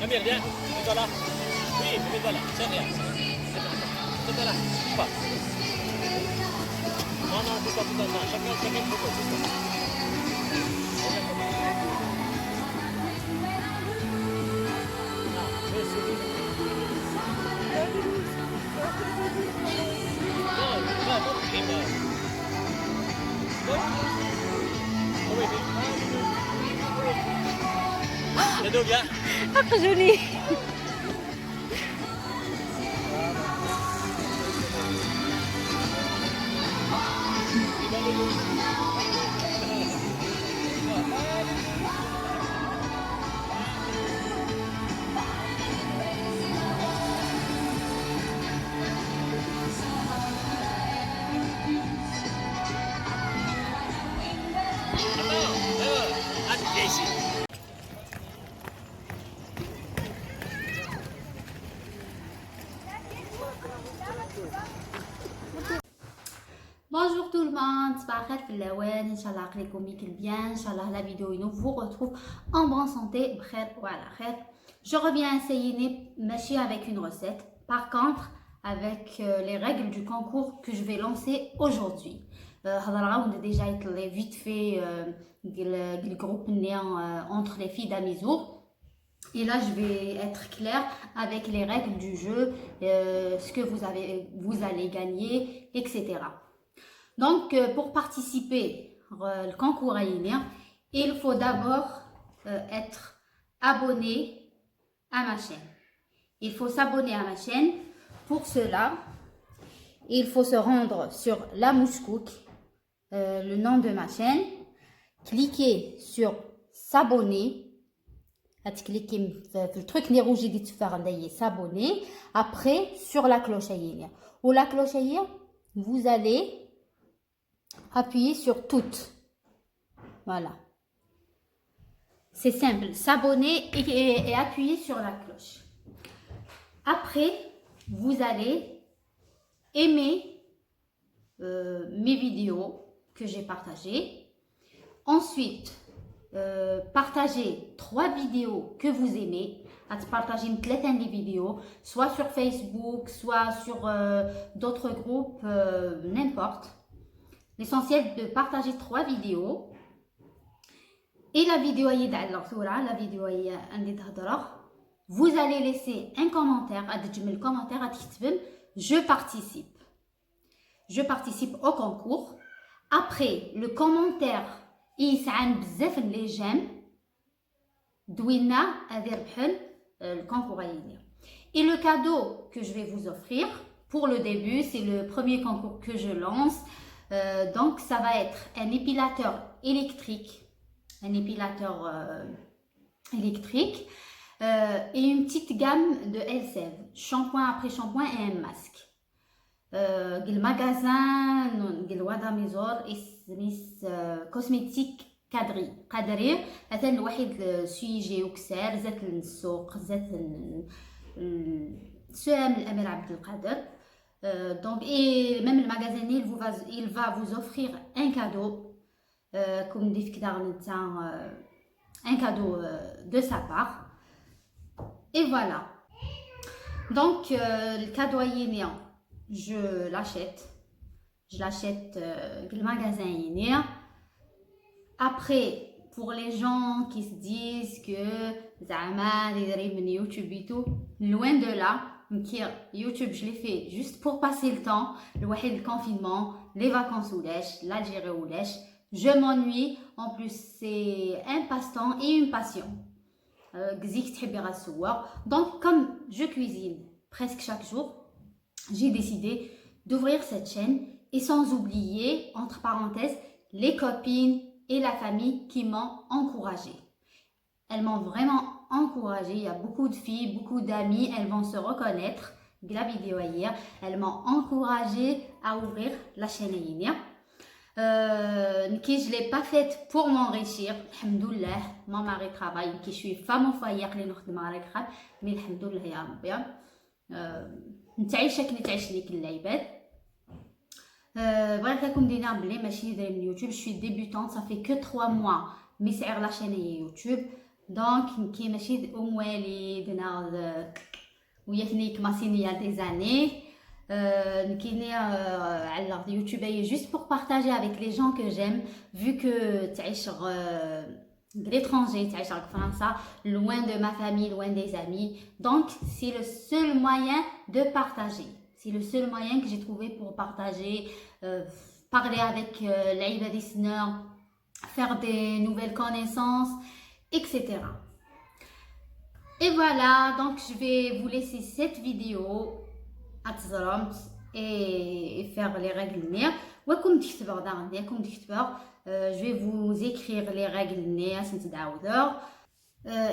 Amir, viens. Mets-toi là. Oui, mets-toi là. C'est rien. Mets-toi là. Bouge pas. Non, non, bouge pas, bouge pas. Non, chacun une photo. Bouge pas. Non, fais sourire. Non, va, montre les mains. Oui, oui. Les deux, viens. أخجلي. Bonjour tout le monde, صباح الخير في اللوان. ان شاء الله عقلكم يكل bien. ان شاء الله la vidéo nous vous retrouve en bonne santé بخير وعلى خير. Je reviens essayer ماشي avec une recette, par contre avec les règles du concours que je vais lancer aujourd'hui. هضره on a déjà été vite fait le groupe entre les filles d'Amizour. Et là, je vais être claire avec les règles du jeu, ce que vous allez gagner, etc. Donc, pour participer au concours Aïnir, il faut d'abord être abonné à ma chaîne. Il faut s'abonner à ma chaîne. Pour cela, il faut se rendre sur La Mouchkouk, le nom de ma chaîne, cliquer sur s'abonner. Cliquez sur le truc rouge qui dit faire s'abonner. Après, sur la cloche ou la cloche vous allez appuyer sur toutes. Voilà. C'est simple. S'abonner et appuyer sur la cloche. Après, vous allez aimer mes vidéos que j'ai partagées. Ensuite, partagez 3 vidéos que vous aimez. Partagez une trentaine de vidéos, soit sur Facebook, soit sur d'autres groupes, n'importe. L'essentiel de partager 3 vidéos. Et la vidéo vous allez laisser un commentaire, je participe. Je participe au concours. Après le commentaire, يسعن بزاف لي جيم دوينا هذه ربحن الكونكور Aïnir. Et le cadeau que je vais vous offrir pour le début, c'est le premier concours que je lance. Donc ça va être un épilateur électrique, et une petite gamme de Elseve, shampoing après shampoing et un masque. Le magasin de Amizour سميت كوسميتيك قادري مثلا الواحد سويجي وكسار زات السوق زات سوام الامير عبد القادر. Donc et même le magasin il va vous offrir un cadeau comme dit كده un cadeau de sa part. Et voilà. Donc le cadeau Aïnir, je l'achète le magasin Aïnir. Après, pour les gens qui se disent que YouTube et tout, loin de là, YouTube je l'ai fait juste pour passer le temps, le confinement, les vacances ou l'Algérie ou je m'ennuie. En plus c'est un passe-temps et une passion. Donc comme je cuisine presque chaque jour, j'ai décidé d'ouvrir cette chaîne. Et sans oublier, entre parenthèses, les copines et la famille qui m'ont encouragée. Elles m'ont vraiment encouragée. Il y a beaucoup de filles, beaucoup d'amis, elles vont se reconnaître. La vidéo hier, elles m'ont encouragée à ouvrir la chaîne Aïnir. Je ne l'ai pas faite pour m'enrichir. Alhamdoulilah, mon mari travaille, je suis femme au foyer, mais alhamdoulilah ya Rabbi. نتعيشك نتعيش العباد. Voilà, comme dit Nabli, ma chaîne YouTube, je suis débutante, ça fait que 3 mois, mais c'est la chaîne YouTube. دونك كي ماشي ام والدنا وياكني كماسيني يا دي زاني كيني على اليوتيوب juste pour partager avec les gens que j'aime vu que تعيش de l'étranger, تعيش en France, loin de ma famille, loin des amis. Donc, c'est le seul moyen de partager. C'est le seul moyen que j'ai trouvé pour partager, parler avec les listeners, faire des nouvelles connaissances, etc. Et voilà, donc je vais vous laisser cette vidéo et faire les règles. Je vais vous écrire les règles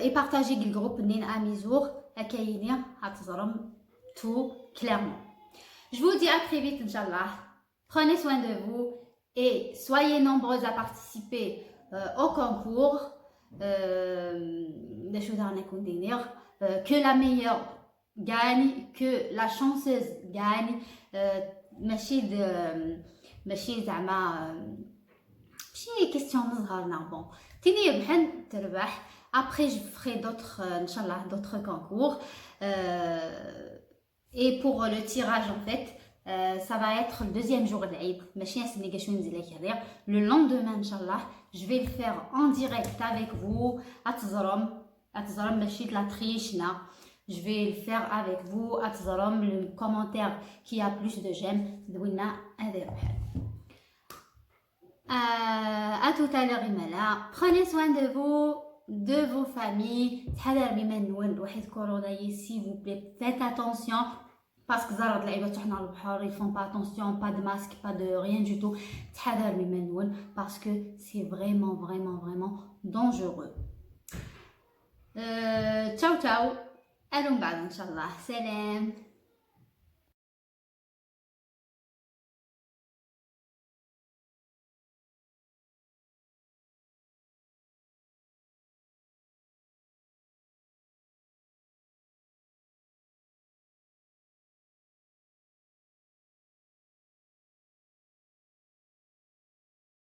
et partager le groupe à Mizour tout clairement. Je vous dis à très vite, Inch'Allah. Prenez soin de vous et soyez nombreux à participer au concours. Que la meilleure gagne, que la chanceuse gagne. ماشي زعما ماشي كيستيون مزهرنا بون تيني بحال تربح. Après je ferai d'autres inchallah d'autres concours et pour le tirage en fait ça va être le deuxième jour de l'Aïd ماشي نسني كاش ننزل لك le lendemain inchallah je vais le faire en direct avec vous اتزرم ماشي la triche là. Je vais le faire avec vous. Le commentaire qui a plus de j'aime. À tout à l'heure, Imala. Prenez soin de vous, de vos familles. S'il vous plaît, faites attention. Parce que ils font pas attention, pas de masque, pas de rien du tout. Parce que c'est vraiment, vraiment, vraiment dangereux. Ciao, ciao. À بعد إن شاء الله. سلام.